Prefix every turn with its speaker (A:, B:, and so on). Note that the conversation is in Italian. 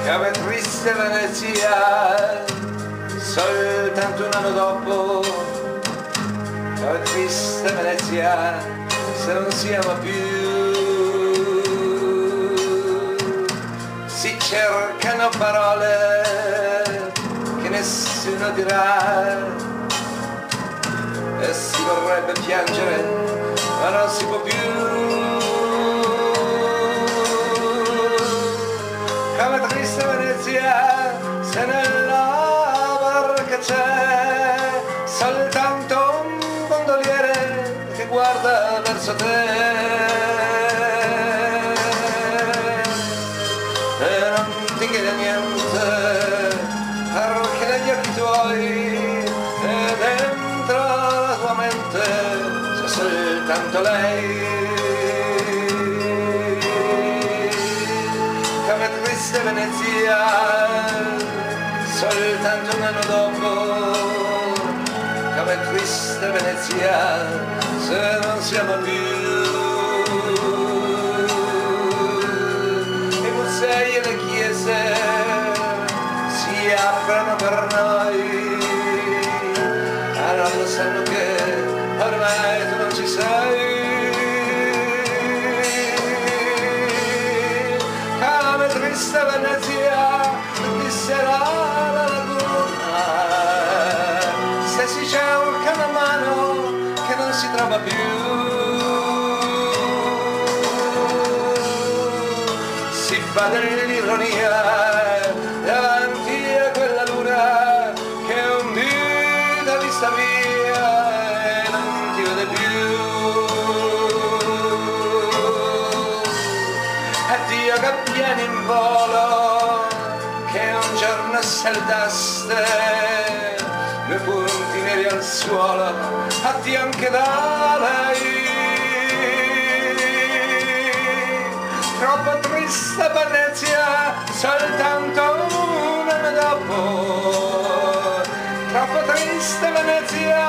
A: Come triste Venezia, soltanto un anno dopo. Come triste Venezia, se non siamo più. Si cercano parole che nessuno dirà, e si vorrebbe piangere, ma non si può più. Come triste Venezia, se nella barca c'è soltanto un gondoliere che guarda verso te, e non ti chiede niente, perché negli occhi tuoi e dentro la tua mente c'è soltanto lei. Come triste Venezia, soltanto un anno dopo. Come triste Venezia, se non siamo più. I musei e le chiese si aprono per noi, ma non lo sanno che ormai tu non ci sei. Come triste Venezia, disserà la laguna, se si cerca una mano che non si trova più. Si fa dell'ironia davanti a quella luna che un dì da vista via e non ti vede più. Addio gabbiani in volo che un giorno saldaste, due punti neri al suolo, addio anche da lei. Troppo triste Venezia, soltanto un anno dopo. Troppo triste Venezia,